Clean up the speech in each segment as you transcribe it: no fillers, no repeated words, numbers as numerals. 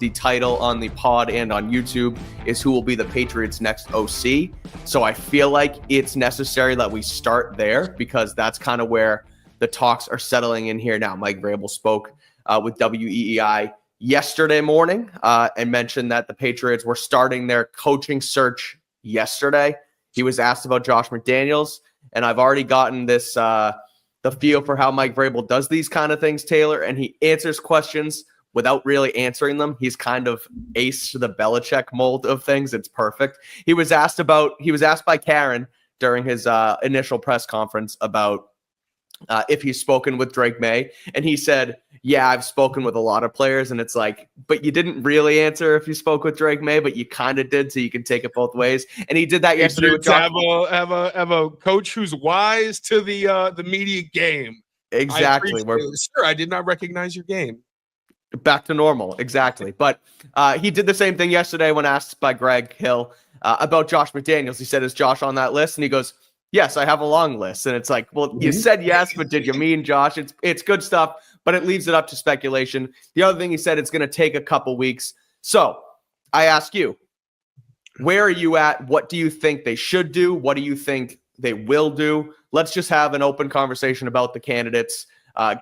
the title on the pod and on YouTube is who will be the Patriots' next OC. So I feel like it's necessary that we start there because that's kind of where the talks are settling in here now. Mike Vrabel spoke with WEEI yesterday morning and mentioned that the Patriots were starting their coaching search yesterday. He was asked about Josh McDaniels, and I've already gotten this the feel for how Mike Vrabel does these kind of things, Taylor, and he answers questions without really answering them. He's kind of ace to the Belichick mold of things. It's perfect. He was asked by Karen during his initial press conference about if he's spoken with Drake May, and he said, yeah, I've spoken with a lot of players, and it's like, but you didn't really answer if you spoke with Drake May, but you kind of did, so you can take it both ways. And he did that yesterday with Josh. Have a coach who's wise to the media game. Exactly. Sure, I did not recognize your game. Back to normal, exactly. But he did the same thing yesterday when asked by Greg Hill about Josh McDaniels. He said, is Josh on that list? And he goes, yes, I have a long list. And it's like, well, you said yes, but did you mean Josh? It's good stuff, but it leaves it up to speculation. The other thing he said, it's going to take a couple weeks. So I ask you, where are you at? What do you think they should do? What do you think they will do? Let's just have an open conversation about the candidates.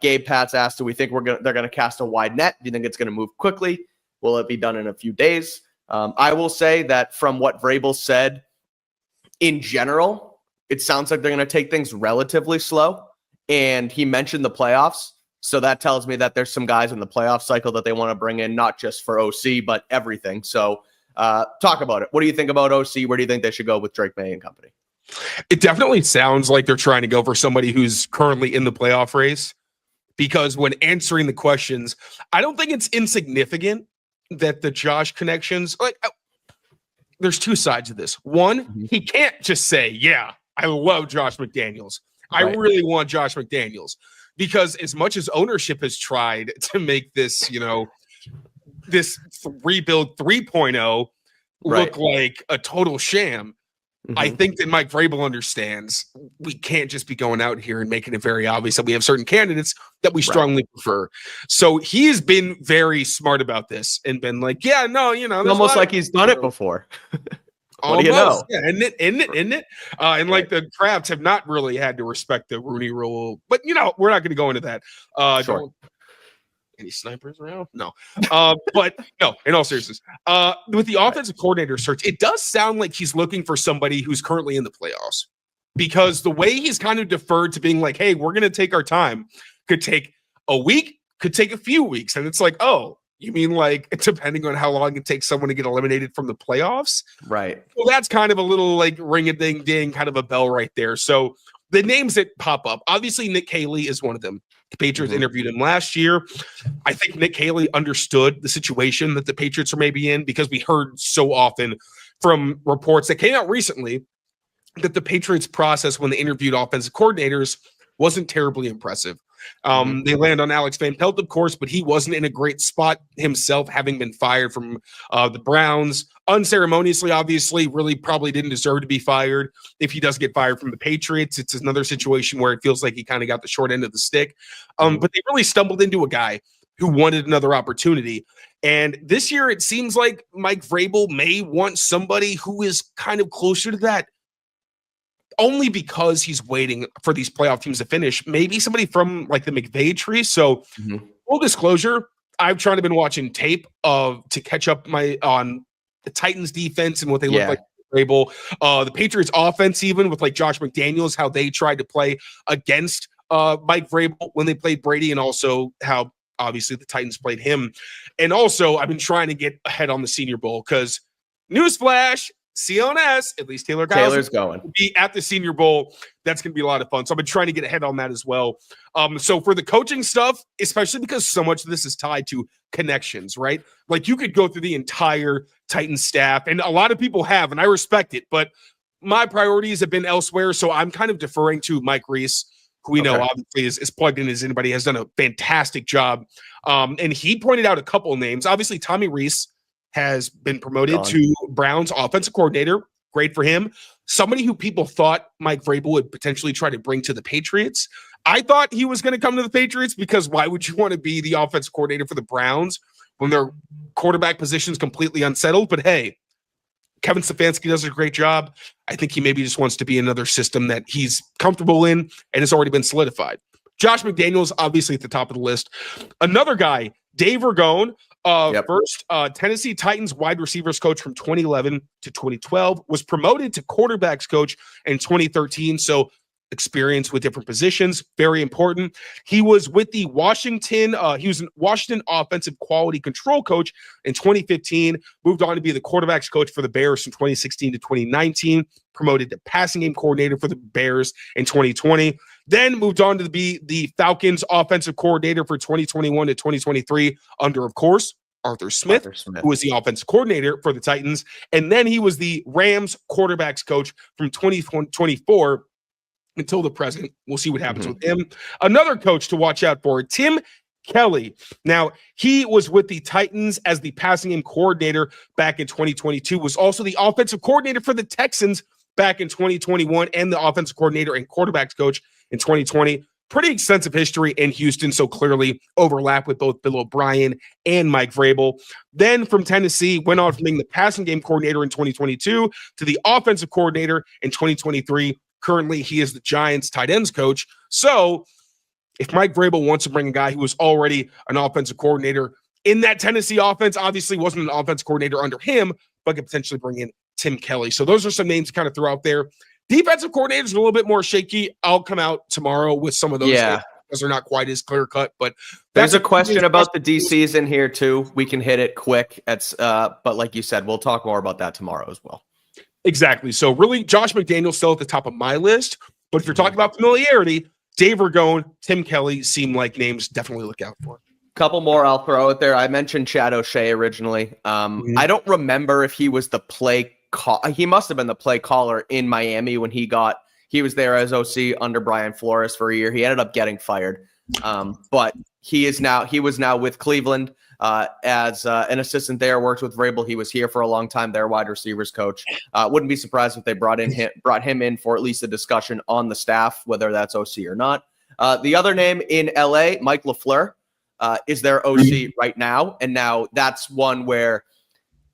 Gabe Pats asked, do we think they're going to cast a wide net? Do you think it's going to move quickly? Will it be done in a few days? I will say that from what Vrabel said, in general, it sounds like they're going to take things relatively slow. And he mentioned the playoffs. So that tells me that there's some guys in the playoff cycle that they want to bring in, not just for OC, but everything. So talk about it. What do you think about OC? Where do you think they should go with Drake May and company? It definitely sounds like they're trying to go for somebody who's currently in the playoff race, because when answering the questions, I don't think it's insignificant that the Josh connections, there's two sides of this. One, he can't just say, yeah, I love Josh McDaniels. I really want Josh McDaniels, because as much as ownership has tried to make this, this rebuild 3.0 look like a total sham, I think that Mike Vrabel understands we can't just be going out here and making it very obvious that we have certain candidates that we strongly prefer. So he has been very smart about this and been like, yeah, no, almost like he's done it before. What do you know? Yeah, isn't it? And like the Crabs have not really had to respect the Rooney Rule, but we're not going to go into that. Sure. Any snipers around? No. But no, in all seriousness, with the offensive coordinator search, it does sound like he's looking for somebody who's currently in the playoffs, because the way he's kind of deferred to being like, hey, we're going to take our time, could take a week, could take a few weeks. And it's like, oh, you mean like depending on how long it takes someone to get eliminated from the playoffs? Right. Well, that's kind of a little like ring-a-ding-ding, kind of a bell right there. So the names that pop up, obviously Nick Caley is one of them. The Patriots interviewed him last year. I think Nick Caley understood the situation that the Patriots are maybe in, because we heard so often from reports that came out recently that the Patriots process when they interviewed offensive coordinators wasn't terribly impressive. They land on Alex Van Pelt, of course, but he wasn't in a great spot himself, having been fired from the Browns unceremoniously, obviously, really probably didn't deserve to be fired. If he does get fired from the Patriots, it's another situation where it feels like he kind of got the short end of the stick. But they really stumbled into a guy who wanted another opportunity. And this year, it seems like Mike Vrabel may want somebody who is kind of closer to that, only because he's waiting for these playoff teams to finish. Maybe somebody from like the McVay tree. So full disclosure, I've tried to been watching tape to catch up on the Titans defense and what they look like. Vrabel, the Patriots offense, even with like Josh McDaniels, how they tried to play against Mike Vrabel when they played Brady, and also how obviously the Titans played him. And also I've been trying to get ahead on the Senior Bowl, because newsflash, CLNS, at least Taylor's going to be at the Senior Bowl. That's going to be a lot of fun. So I've been trying to get ahead on that as well. So for the coaching stuff, especially because so much of this is tied to connections, right? Like you could go through the entire Titans staff, and a lot of people have, and I respect it, but my priorities have been elsewhere. So I'm kind of deferring to Mike Reese, who we know obviously is plugged in as anybody, has done a fantastic job. And he pointed out a couple of names. Obviously, Tommy Reese has been promoted to Browns offensive coordinator. Great for him. Somebody who people thought Mike Vrabel would potentially try to bring to the Patriots. I thought he was going to come to the Patriots, because why would you want to be the offensive coordinator for the Browns when their quarterback position is completely unsettled. But hey, Kevin Stefanski does a great job. I think he maybe just wants to be in another system that he's comfortable in and has already been solidified. Josh McDaniels, obviously at the top of the list. Another guy, Dave Ragon, first Tennessee Titans wide receivers coach from 2011 to 2012, was promoted to quarterbacks coach in 2013. So experience with different positions, very important. He was with the Washington offensive quality control coach in 2015, moved on to be the quarterbacks coach for the Bears from 2016 to 2019, promoted to passing game coordinator for the Bears in 2020, then moved on to be the Falcons offensive coordinator for 2021 to 2023 under, of course, Arthur Smith, who was the offensive coordinator for the Titans. And then he was the Rams quarterbacks coach from 2024 until the present. We'll see what happens with him. Another coach to watch out for, Tim Kelly. Now, he was with the Titans as the passing game coordinator back in 2022, was also the offensive coordinator for the Texans back in 2021, and the offensive coordinator and quarterbacks coach in 2020. Pretty extensive history in Houston, so clearly overlap with both Bill O'Brien and Mike Vrabel. Then from Tennessee, went on from being the passing game coordinator in 2022 to the offensive coordinator in 2023. Currently, he is the Giants tight ends coach. So if Mike Vrabel wants to bring a guy who was already an offensive coordinator in that Tennessee offense, obviously wasn't an offensive coordinator under him, but could potentially bring in Tim Kelly. So those are some names to kind of throw out there. Defensive coordinators are a little bit more shaky. I'll come out tomorrow with some of those names because they're not quite as clear cut. But there's a question about the DCs in here too. We can hit it quick. But like you said, we'll talk more about that tomorrow as well. Exactly. So really, Josh McDaniels still at the top of my list. But if you're talking about familiarity, Dave Ragon, Tim Kelly seem like names definitely look out for. Couple more I'll throw out there. I mentioned Chad O'Shea originally. I don't remember if he was the play call. He must have been the play caller in Miami when he was there as OC under Brian Flores for a year. He ended up getting fired. But he was now with Cleveland as an assistant there, worked with Vrabel. He was here for a long time, their wide receivers coach. Wouldn't be surprised if they brought him in for at least a discussion on the staff, whether that's OC or not. The other name in LA, Mike LeFleur, is their OC right now. And now that's one where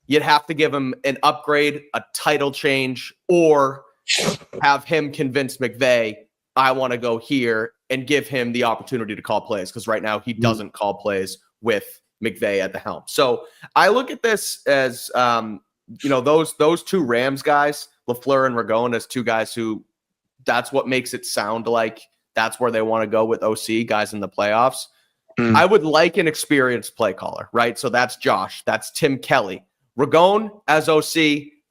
you'd have to give him an upgrade, a title change, or have him convince McVay, I want to go here, and give him the opportunity to call plays, because right now he doesn't call plays with McVay at the helm. So I look at this as, those two Rams guys, LeFleur and Ragon, as two guys who that's what makes it sound like that's where they want to go with OC, guys in the playoffs. I would like an experienced play caller, right? So that's Josh. That's Tim Kelly. Ragon as OC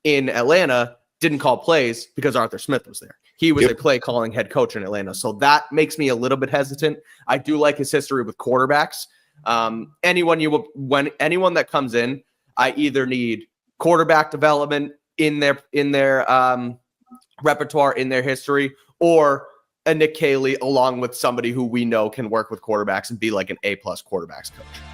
in Atlanta didn't call plays because Arthur Smith was there. He was a play calling head coach in Atlanta. So that makes me a little bit hesitant. I do like his history with quarterbacks. Anyone that comes in, I either need quarterback development in their repertoire, in their history, or a Nick Caley along with somebody who we know can work with quarterbacks and be like an A+ quarterbacks coach.